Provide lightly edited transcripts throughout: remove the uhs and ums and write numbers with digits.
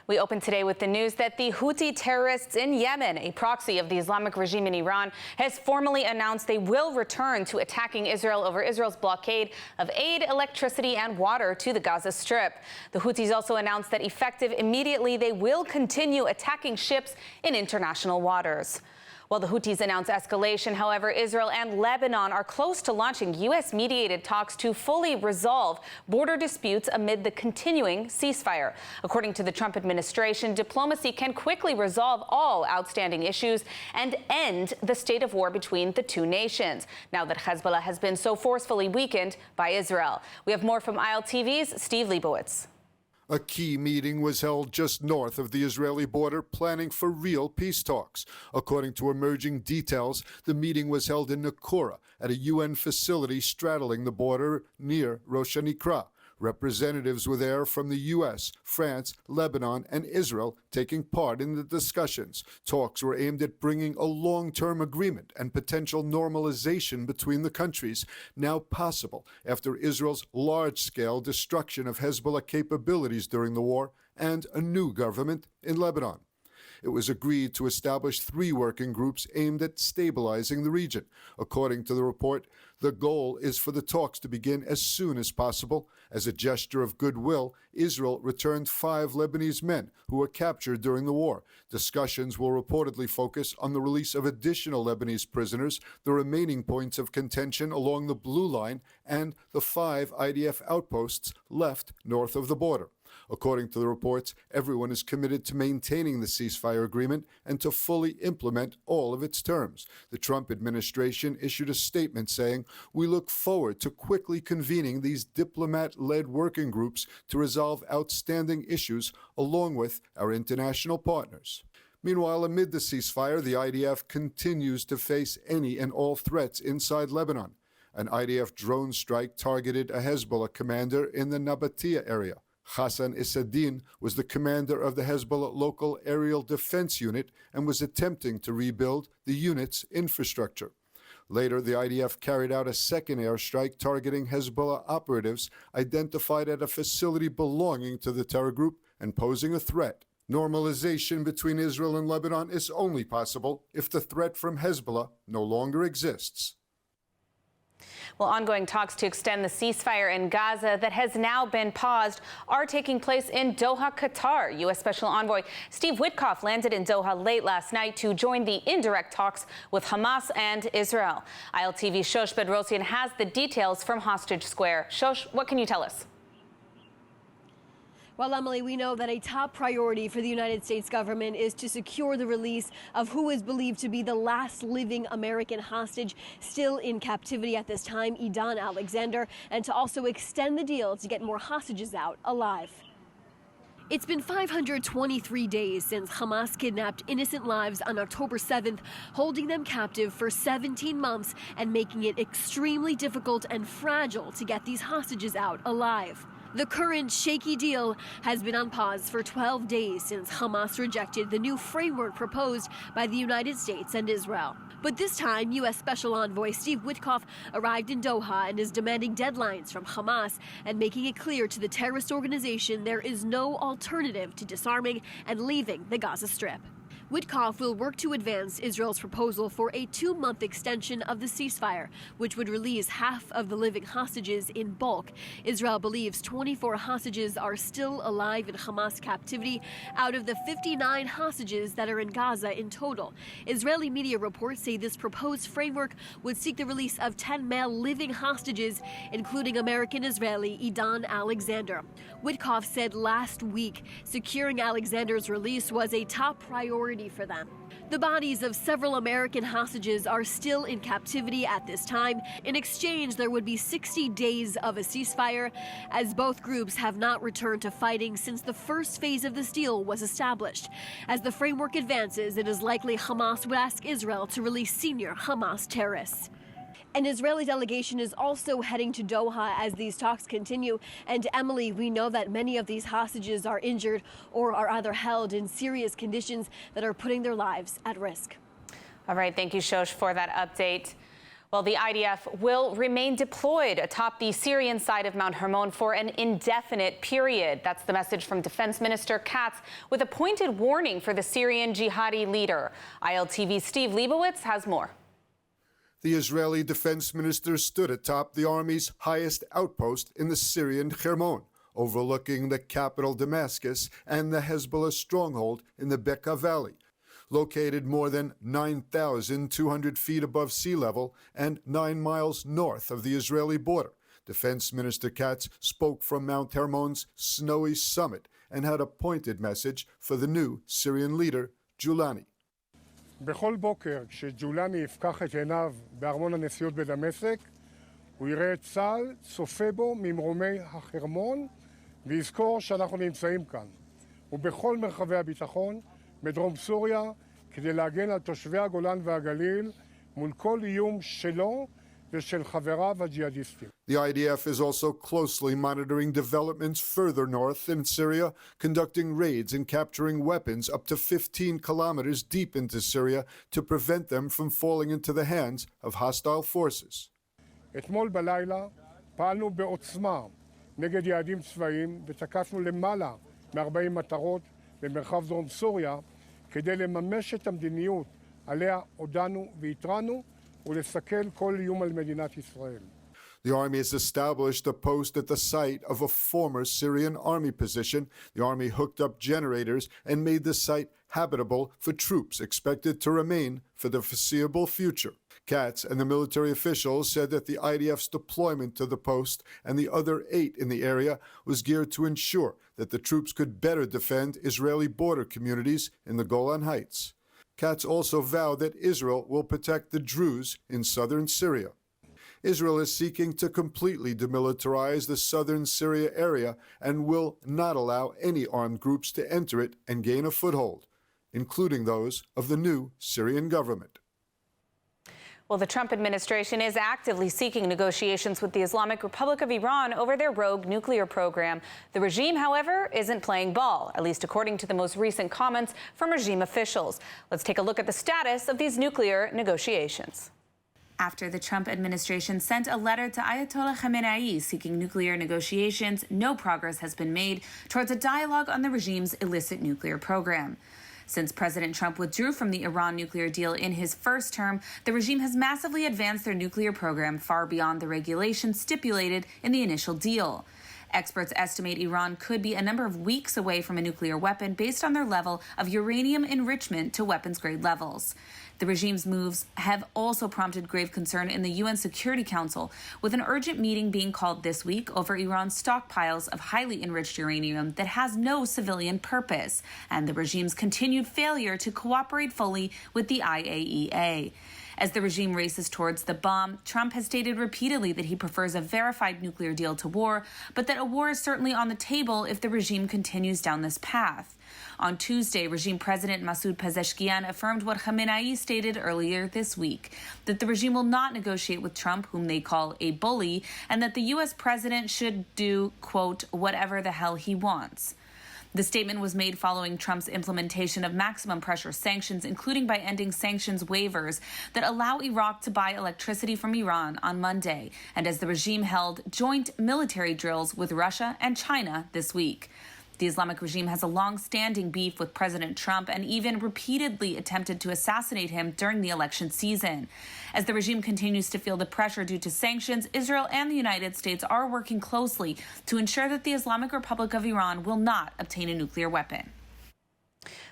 We open today with the news that the Houthi terrorists in Yemen, a proxy of the Islamic regime in Iran, has formally announced they will return to attacking Israel over Israel's blockade of aid, electricity and water to the Gaza Strip. The Houthis also announced that effective immediately, they will continue attacking ships in international waters. While the Houthis announce escalation, however, Israel and Lebanon are close to launching U.S.-mediated talks to fully resolve border disputes amid the continuing ceasefire. According to the Trump administration, diplomacy can quickly resolve all outstanding issues and end the state of war between the two nations, now that Hezbollah has been so forcefully weakened by Israel. We have more from ILTV's Steve Leibowitz. A key meeting was held just north of the Israeli border, planning for real peace talks. According to emerging details, the meeting was held in Nakura at a UN facility straddling the border near Rosh Hanikra. Representatives were there from the U.S., France, Lebanon, and Israel taking part in the discussions. Talks were aimed at bringing a long-term agreement and potential normalization between the countries, now possible after Israel's large-scale destruction of Hezbollah capabilities during the war and a new government in Lebanon. It was agreed to establish 3 working groups aimed at stabilizing the region. According to the report, the goal is for the talks to begin as soon as possible. As a gesture of goodwill, Israel returned 5 Lebanese men who were captured during the war. Discussions will reportedly focus on the release of additional Lebanese prisoners, the remaining points of contention along the Blue Line, and the 5 IDF outposts left north of the border. According to the reports, everyone is committed to maintaining the ceasefire agreement and to fully implement all of its terms. The Trump administration issued a statement saying, "We look forward to quickly convening these diplomat-led working groups to resolve outstanding issues along with our international partners." Meanwhile, amid the ceasefire, the IDF continues to face any and all threats inside Lebanon. An IDF drone strike targeted a Hezbollah commander in the Nabatea area. Hassan Issaddin was the commander of the Hezbollah local aerial defense unit and was attempting to rebuild the unit's infrastructure. Later, the IDF carried out a second airstrike targeting Hezbollah operatives identified at a facility belonging to the terror group and posing a threat. Normalization between Israel and Lebanon is only possible if the threat from Hezbollah no longer exists. Well, ongoing talks to extend the ceasefire in Gaza that has now been paused are taking place in Doha, Qatar. U.S. Special Envoy Steve Witkoff landed in Doha late last night to join the indirect talks with Hamas and Israel. ILTV's Shosh Bedrosian has the details from Hostage Square. Shosh, what can you tell us? Well, Emily, we know that a top priority for the United States government is to secure the release of who is believed to be the last living American hostage still in captivity at this time, Idan Alexander, and to also extend the deal to get more hostages out alive. It's been 523 days since Hamas kidnapped innocent lives on October 7th, holding them captive for 17 months and making it extremely difficult and fragile to get these hostages out alive. The current shaky deal has been on pause for 12 days since Hamas rejected the new framework proposed by the United States and Israel. But this time, U.S. Special Envoy Steve Witkoff arrived in Doha and is demanding deadlines from Hamas and making it clear to the terrorist organization there is no alternative to disarming and leaving the Gaza Strip. Witkoff will work to advance Israel's proposal for a 2-month extension of the ceasefire, which would release half of the living hostages in bulk. Israel believes 24 hostages are still alive in Hamas captivity out of the 59 hostages that are in Gaza in total. Israeli media reports say this proposed framework would seek the release of 10 male living hostages, including American-Israeli Idan Alexander. Witkoff said last week securing Alexander's release was a top priority for them. The bodies of several American hostages are still in captivity at this time. In exchange, there would be 60 days of a ceasefire, as both groups have not returned to fighting since the first phase of this deal was established. As the framework advances, it is likely Hamas would ask Israel to release senior Hamas terrorists. An Israeli delegation is also heading to Doha as these talks continue. And Emily, we know that many of these hostages are injured or are either held in serious conditions that are putting their lives at risk. All right. Thank you, Shosh, for that update. Well, the IDF will remain deployed atop the Syrian side of Mount Hermon for an indefinite period. That's the message from Defense Minister Katz, with a pointed warning for the Syrian jihadi leader. ILTV's Steve Leibowitz has more. The Israeli defense minister stood atop the army's highest outpost in the Syrian Hermon, overlooking the capital Damascus and the Hezbollah stronghold in the Bekaa Valley. Located more than 9,200 feet above sea level and 9 miles north of the Israeli border. Defense Minister Katz spoke from Mount Hermon's snowy summit and had a pointed message for the new Syrian leader, Julani. בכל בוקר, כשג'ולני יפקח את עיניו בארמון הנשיאות בדמשק, הוא יראה את צה"ל צופה בו ממרומי החרמון ויזכור שאנחנו נמצאים כאן. ובכל מרחבי הביטחון, בדרום סוריה, כדי להגן על תושבי הגולן והגליל מול כל איום שלו ושל חבריו הג'יהאדיסטים. The IDF is also closely monitoring developments further north in Syria, conducting raids and capturing weapons up to 15 kilometers deep into Syria to prevent them from falling into the hands of hostile forces. אתמול בלילה פעלנו בעוצמה נגד יעדים צבאיים ותקפנו למעלה מ-40 מטרות במרחב דרום סוריה כדי לממש את המדיניות עליה הודענו והתרענו ולסכל כל איום על מדינת ישראל. The army has established a post at the site of a former Syrian army position. The army hooked up generators and made the site habitable for troops expected to remain for the foreseeable future. Katz and the military officials said that the IDF's deployment to the post and the other 8 in the area was geared to ensure that the troops could better defend Israeli border communities in the Golan Heights. Katz also vowed that Israel will protect the Druze in southern Syria. Israel is seeking to completely demilitarize the southern Syria area and will not allow any armed groups to enter it and gain a foothold, including those of the new Syrian government. Well, the Trump administration is actively seeking negotiations with the Islamic Republic of Iran over their rogue nuclear program. The regime, however, isn't playing ball, at least according to the most recent comments from regime officials. Let's take a look at the status of these nuclear negotiations. After the Trump administration sent a letter to Ayatollah Khamenei seeking nuclear negotiations, no progress has been made towards a dialogue on the regime's illicit nuclear program. Since President Trump withdrew from the Iran nuclear deal in his first term, the regime has massively advanced their nuclear program far beyond the regulations stipulated in the initial deal. Experts estimate Iran could be a number of weeks away from a nuclear weapon based on their level of uranium enrichment to weapons-grade levels. The regime's moves have also prompted grave concern in the UN Security Council, with an urgent meeting being called this week over Iran's stockpiles of highly enriched uranium that has no civilian purpose, and the regime's continued failure to cooperate fully with the IAEA. As the regime races towards the bomb, Trump has stated repeatedly that he prefers a verified nuclear deal to war, but that a war is certainly on the table if the regime continues down this path. On Tuesday, regime president Masoud Pezeshkian affirmed what Khamenei stated earlier this week, that the regime will not negotiate with Trump, whom they call a bully, and that the U.S. president should do, quote, whatever the hell he wants. The statement was made following Trump's implementation of maximum pressure sanctions, including by ending sanctions waivers that allow Iraq to buy electricity from Iran on Monday, and as the regime held joint military drills with Russia and China this week. The Islamic regime has a long-standing beef with President Trump and even repeatedly attempted to assassinate him during the election season. As the regime continues to feel the pressure due to sanctions, Israel and the United States are working closely to ensure that the Islamic Republic of Iran will not obtain a nuclear weapon.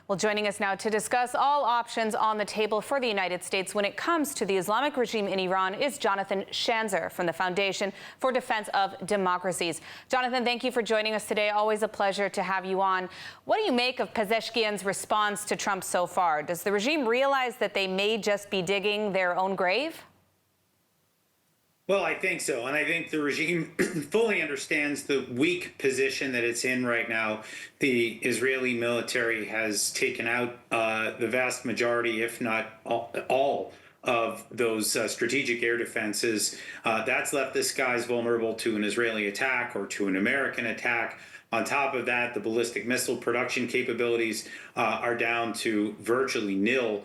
Well, joining us now to discuss all options on the table for the United States when it comes to the Islamic regime in Iran is Jonathan Schanzer from the Foundation for Defense of Democracies. Jonathan, thank you for joining us today. Always a pleasure to have you on. What do you make of Pezeshkian's response to Trump so far? Does the regime realize that they may just be digging their own grave? Well, I think so. And I think the regime fully understands the weak position that it's in right now. The Israeli military has taken out the vast majority, if not all, of those strategic air defenses. That's left the skies vulnerable to an Israeli attack or to an American attack. On top of that, the ballistic missile production capabilities are down to virtually nil.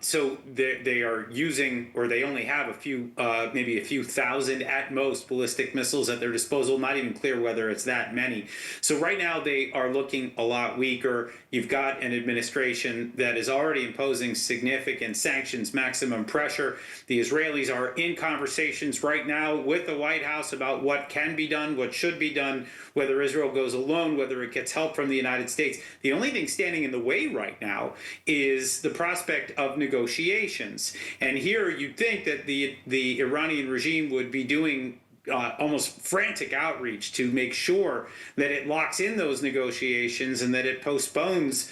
So they are using, or they only have a few, maybe a few thousand at most ballistic missiles at their disposal. Not even clear whether it's that many. So right now they are looking a lot weaker. You've got an administration that is already imposing significant sanctions, maximum pressure. The Israelis are in conversations right now with the White House about what can be done, what should be done, whether Israel goes alone, whether it gets help from the United States. The only thing standing in the way right now is the prospect of negotiations. And here you'd think that the Iranian regime would be doing almost frantic outreach to make sure that it locks in those negotiations and that it postpones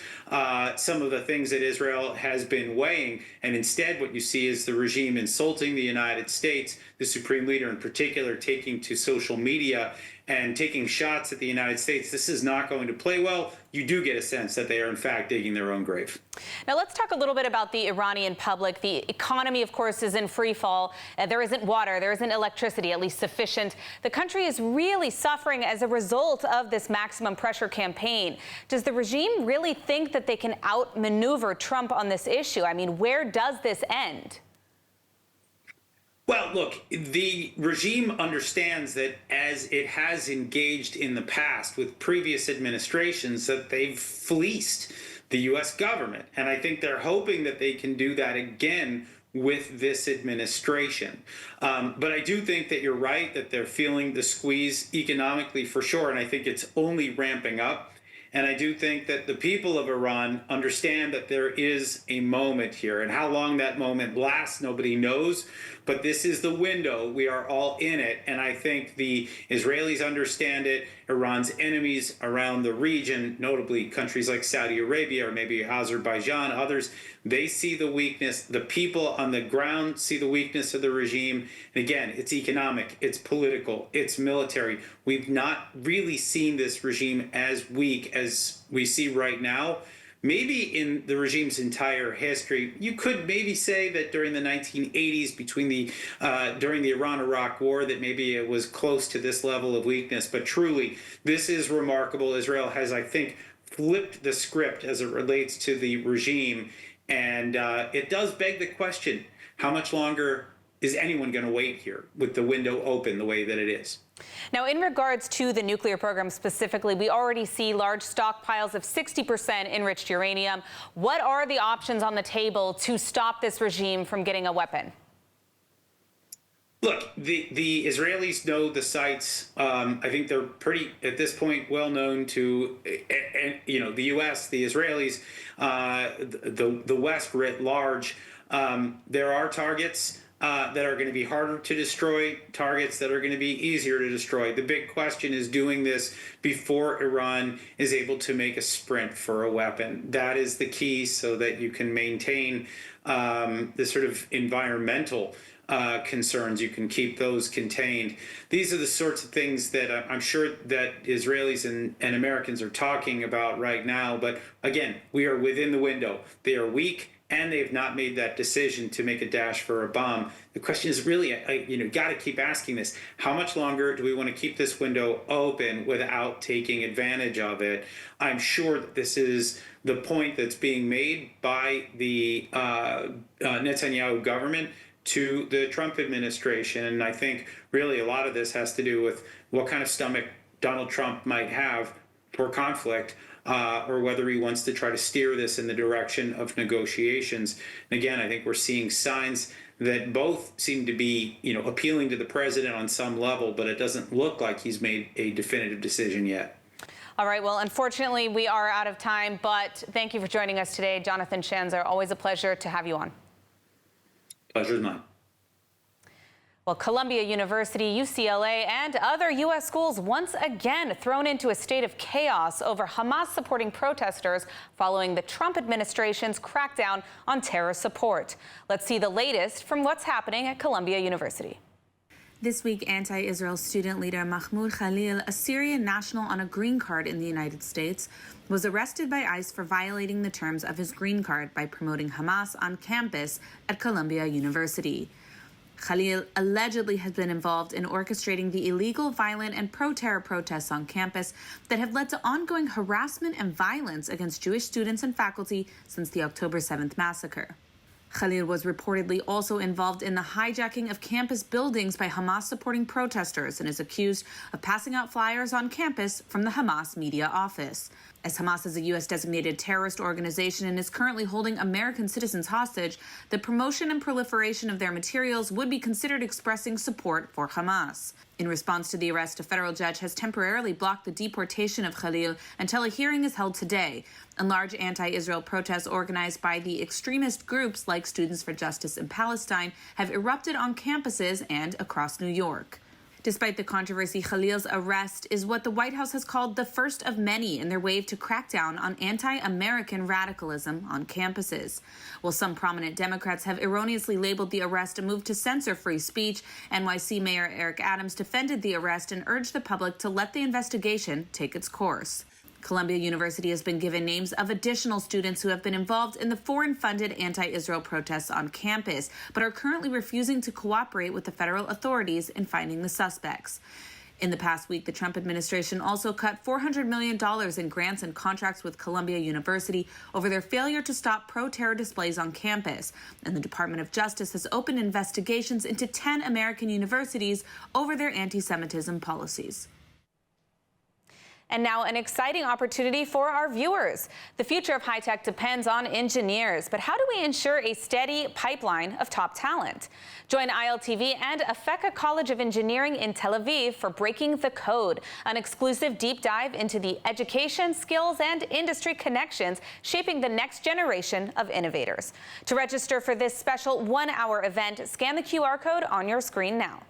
some of the things that Israel has been weighing. And instead, what you see is the regime insulting the United States, the supreme leader in particular, taking to social media and taking shots at the United States. This is not going to play well. You do get a sense that they are, in fact, digging their own grave. Now, let's talk a little bit about the Iranian public. The economy, of course, is in free fall. There isn't water. There isn't electricity, at least sufficient. The country is really suffering as a result of this maximum pressure campaign. Does the regime really think that they can outmaneuver Trump on this issue? I mean, where does this end? Well, look, the regime understands that as it has engaged in the past with previous administrations, that they've fleeced the U.S. government. And I think they're hoping that they can do that again with this administration. But I do think that you're right, that they're feeling the squeeze economically for sure. And I think it's only ramping up. And I do think that the people of Iran understand that there is a moment here, and how long that moment lasts, nobody knows. But this is the window. We are all in it. And I think the Israelis understand it. Iran's enemies around the region, notably countries like Saudi Arabia or maybe Azerbaijan, others, they see the weakness. The people on the ground see the weakness of the regime. And again, it's economic, it's political, it's military. We've not really seen this regime as weak as we see right now. Maybe in the regime's entire history, you could maybe say that during the 1980s, during the Iran-Iraq War, that maybe it was close to this level of weakness. But truly, this is remarkable. Israel has, I think, flipped the script as it relates to the regime. And it does beg the question, how much longer is anyone going to wait here with the window open the way that it is? Now, in regards to the nuclear program specifically, we already see large stockpiles of 60% enriched uranium. What are the options on the table to stop this regime from getting a weapon? Look, the Israelis know the sites. I think they're pretty, at this point, well known to, the U.S., the Israelis, the West writ large. There are targets that are going to be harder to destroy, targets that are going to be easier to destroy. The big question is doing this before Iran is able to make a sprint for a weapon. That is the key, so that you can maintain the sort of environmental concerns. You can keep those contained. These are the sorts of things that I'm sure that Israelis and Americans are talking about right now. But again, we are within the window. They are weak, and they've not made that decision to make a dash for a bomb. The question is really, got to keep asking this. How much longer do we want to keep this window open without taking advantage of it? I'm sure that this is the point that's being made by the Netanyahu government to the Trump administration. And I think really a lot of this has to do with what kind of stomach Donald Trump might have for conflict, or whether he wants to try to steer this in the direction of negotiations. And again, I think we're seeing signs that both seem to be, appealing to the president on some level, but it doesn't look like he's made a definitive decision yet. All right, well, unfortunately, we are out of time, but thank you for joining us today, Jonathan Schanzer. Always a pleasure to have you on. Pleasure's mine. Well, Columbia University, UCLA, and other U.S. schools once again thrown into a state of chaos over Hamas-supporting protesters following the Trump administration's crackdown on terror support. Let's see the latest from what's happening at Columbia University. This week, anti-Israel student leader Mahmoud Khalil, a Syrian national on a green card in the United States, was arrested by ICE for violating the terms of his green card by promoting Hamas on campus at Columbia University. Khalil allegedly has been involved in orchestrating the illegal, violent, and pro-terror protests on campus that have led to ongoing harassment and violence against Jewish students and faculty since the October 7th massacre. Khalil was reportedly also involved in the hijacking of campus buildings by Hamas-supporting protesters and is accused of passing out flyers on campus from the Hamas media office. As Hamas is a U.S.-designated terrorist organization and is currently holding American citizens hostage, the promotion and proliferation of their materials would be considered expressing support for Hamas. In response to the arrest, a federal judge has temporarily blocked the deportation of Khalil until a hearing is held today. And large anti-Israel protests organized by the extremist groups like Students for Justice in Palestine have erupted on campuses and across New York. Despite the controversy, Khalil's arrest is what the White House has called the first of many in their wave to crack down on anti-American radicalism on campuses. While some prominent Democrats have erroneously labeled the arrest a move to censor free speech, NYC Mayor Eric Adams defended the arrest and urged the public to let the investigation take its course. Columbia University has been given names of additional students who have been involved in the foreign-funded anti-Israel protests on campus, but are currently refusing to cooperate with the federal authorities in finding the suspects. In the past week, the Trump administration also cut $400 million in grants and contracts with Columbia University over their failure to stop pro-terror displays on campus. And the Department of Justice has opened investigations into 10 American universities over their anti-Semitism policies. And now an exciting opportunity for our viewers. The future of high tech depends on engineers, but how do we ensure a steady pipeline of top talent? Join ILTV and Afeka College of Engineering in Tel Aviv for Breaking the Code, an exclusive deep dive into the education, skills, and industry connections shaping the next generation of innovators. To register for this special one-hour event, scan the QR code on your screen now.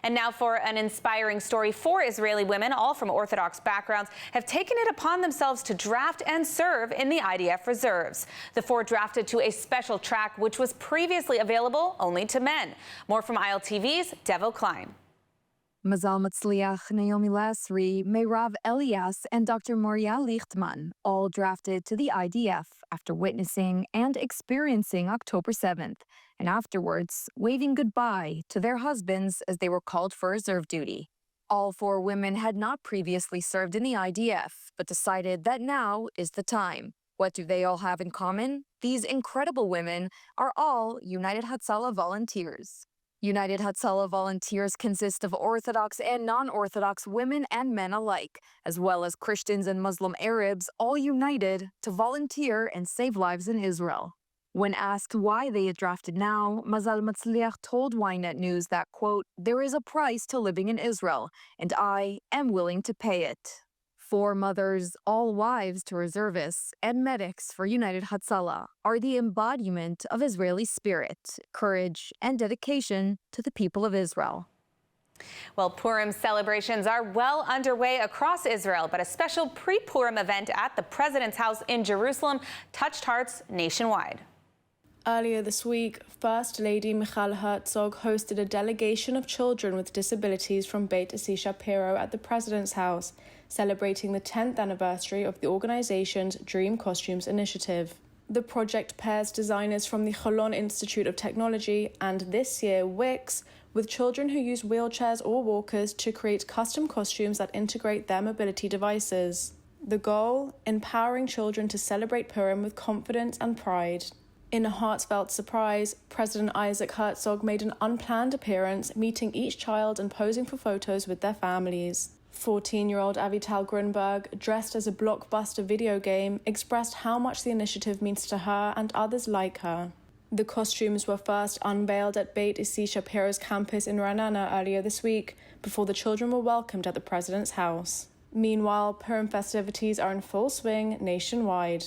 And now for an inspiring story. 4 Israeli women, all from Orthodox backgrounds, have taken it upon themselves to draft and serve in the IDF reserves. The 4 drafted to a special track which was previously available only to men. More from ILTV's Devo Klein. Mazal Matzliach, Naomi Lasri, Meirav Elias, and Dr. Moria Lichtman all drafted to the IDF after witnessing and experiencing October 7th, and afterwards waving goodbye to their husbands as they were called for reserve duty. All 4 women had not previously served in the IDF, but decided that now is the time. What do they all have in common? These incredible women are all United Hatzalah volunteers. United Hatzalah volunteers consist of Orthodox and non-Orthodox women and men alike, as well as Christians and Muslim Arabs, all united to volunteer and save lives in Israel. When asked why they had drafted now, Mazal Matzliach told Ynet News that, quote, "There is a price to living in Israel, and I am willing to pay it." 4 mothers, all wives to reservists, and medics for United Hatzalah are the embodiment of Israeli spirit, courage, and dedication to the people of Israel. Well, Purim celebrations are well underway across Israel, but a special pre-Purim event at the President's house in Jerusalem touched hearts nationwide. Earlier this week, First Lady Michal Herzog hosted a delegation of children with disabilities from Beit Isi Shapiro at the President's house, celebrating the 10th anniversary of the organization's Dream Costumes initiative. The project pairs designers from the Cholon Institute of Technology and this year Wix with children who use wheelchairs or walkers to create custom costumes that integrate their mobility devices. The goal? Empowering children to celebrate Purim with confidence and pride. In a heartfelt surprise, President Isaac Herzog made an unplanned appearance, meeting each child and posing for photos with their families. 14-year-old Avital Grunberg, dressed as a blockbuster video game, expressed how much the initiative means to her and others like her. The costumes were first unveiled at Beit Isi Shapiro's campus in Ra'anana earlier this week, before the children were welcomed at the President's house. Meanwhile, Purim festivities are in full swing nationwide.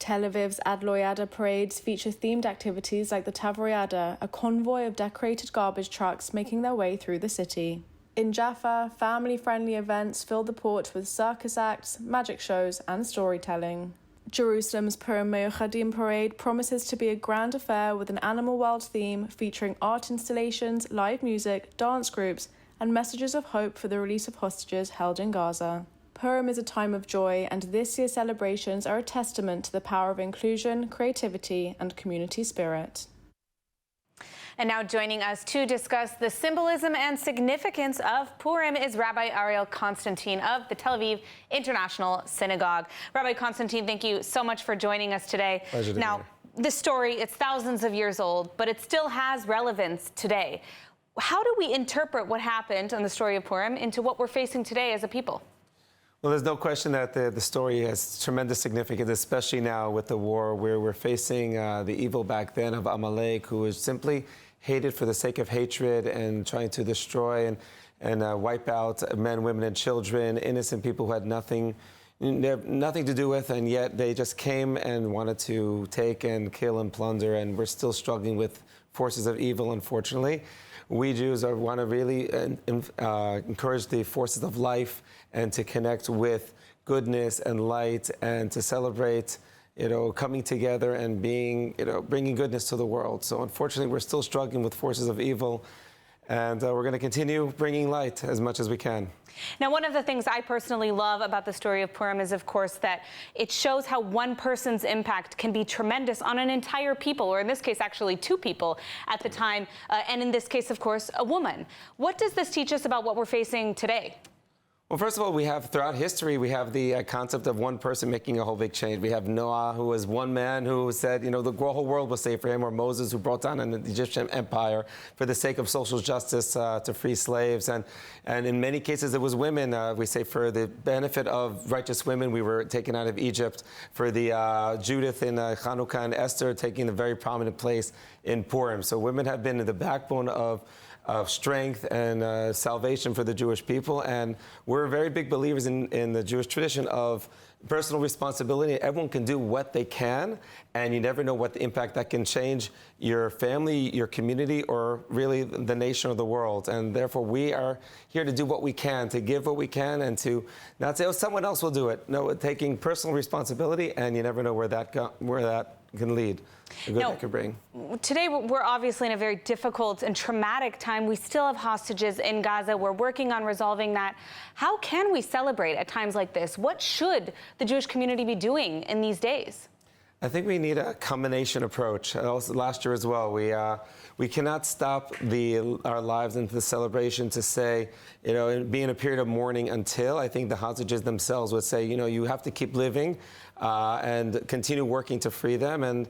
Tel Aviv's Adloyada parades feature themed activities like the Tavroyada, a convoy of decorated garbage trucks making their way through the city. In Jaffa, family-friendly events fill the port with circus acts, magic shows, and storytelling. Jerusalem's Purim Me'ochadim parade promises to be a grand affair with an animal world theme featuring art installations, live music, dance groups, and messages of hope for the release of hostages held in Gaza. Purim is a time of joy, and this year's celebrations are a testament to the power of inclusion, creativity, and community spirit. And now joining us to discuss the symbolism and significance of Purim is Rabbi Ariel Constantine of the Tel Aviv International Synagogue. Rabbi Constantine, thank you so much for joining us today. Pleasure to be here. this story, it's thousands of years old, but it still has relevance today. How do we interpret what happened on the story of Purim into what we're facing today as a people? Well, there's no question that the story has tremendous significance, especially now with the war where we're facing the evil back then of Amalek, who was simply hated for the sake of hatred and trying to destroy and wipe out men, women, and children, innocent people who had nothing to do with, and yet they just came and wanted to take and kill and plunder, and we're still struggling with forces of evil, unfortunately. We Jews want to really encourage the forces of life and to connect with goodness and light and to celebrate, coming together and being, bringing goodness to the world. So unfortunately, we're still struggling with forces of evil, and we're going to continue bringing light as much as we can. Now, one of the things I personally love about the story of Purim is, of course, that it shows how one person's impact can be tremendous on an entire people, or in this case, actually two people at the time, and in this case, of course, a woman. What does this teach us about what we're facing today? Well, first of all, we have throughout history, we have the concept of one person making a whole big change. We have Noah, who was one man who said, the whole world was saved for him, or Moses, who brought down an Egyptian empire for the sake of social justice to free slaves. And in many cases, it was women. We say for the benefit of righteous women, we were taken out of Egypt. For the Judith in Chanukah and Esther taking a very prominent place in Purim. So women have been in the backbone of strength and salvation for the Jewish people. And we're very big believers in the Jewish tradition of personal responsibility. Everyone can do what they can, and you never know what the impact that can change your family, your community, or really the nation or the world. And therefore, we are here to do what we can, to give what we can, and to not say, oh, someone else will do it. No, taking personal responsibility, and you never know where that can lead. The good that could bring. Today, we're obviously in a very difficult and traumatic time. We still have hostages in Gaza. We're working on resolving that. How can we celebrate at times like this? What should the Jewish community be doing in these days? I think we need a combination approach. Also, last year as well, we cannot stop our lives into the celebration to say, be in a period of mourning until I think the hostages themselves would say, you have to keep living and continue working to free them. And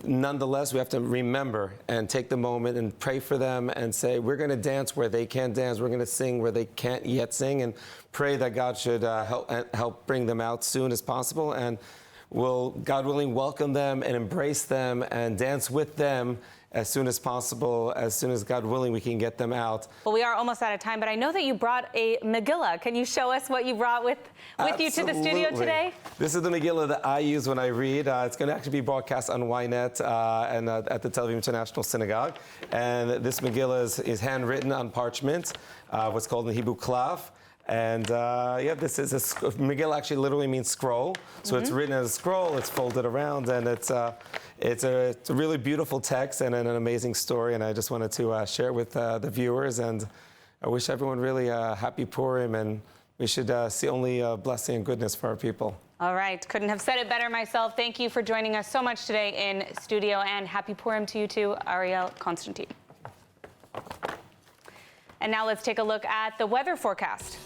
nonetheless, we have to remember and take the moment and pray for them and say, we're going to dance where they can't dance. We're going to sing where they can't yet sing, and pray that God should help bring them out soon as possible. And will, God willing, welcome them and embrace them and dance with them as soon as possible, as soon as, God willing, we can get them out. Well, we are almost out of time, but I know that you brought a Megillah. Can you show us what you brought with you to the studio today? This is the Megillah that I use when I read. It's going to actually be broadcast on YNET and at the Tel Aviv International Synagogue. And this Megillah is handwritten on parchment, what's called in Hebrew klav. And this is Megillah actually literally means scroll. So it's written as a scroll, it's folded around, and it's a really beautiful text and an amazing story. And I just wanted to share it with the viewers. And I wish everyone really happy Purim, and we should see only blessing and goodness for our people. All right. Couldn't have said it better myself. Thank you for joining us so much today in studio, and happy Purim to you too, Ariel Constantine. And now let's take a look at the weather forecast.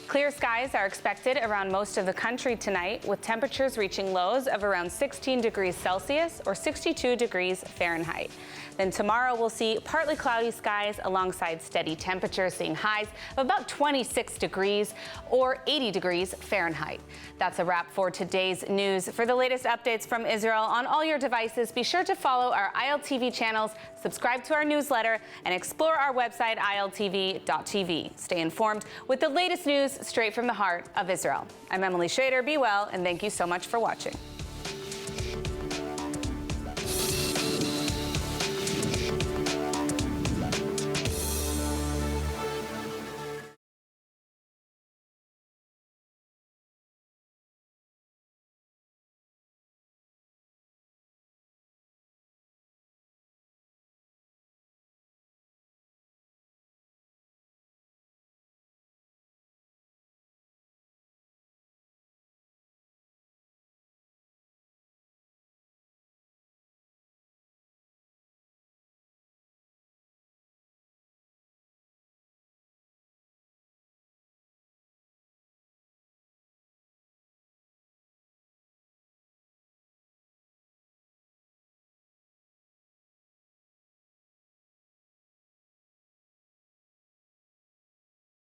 Clear skies are expected around most of the country tonight, with temperatures reaching lows of around 16 degrees Celsius or 62 degrees Fahrenheit. Then tomorrow we'll see partly cloudy skies alongside steady temperatures, seeing highs of about 26 degrees or 80 degrees Fahrenheit. That's a wrap for today's news. For the latest updates from Israel on all your devices, be sure to follow our ILTV channels, subscribe to our newsletter, and explore our website, iltv.tv. Stay informed with the latest news straight from the heart of Israel. I'm Emily Schrader. Be well, and thank you so much for watching.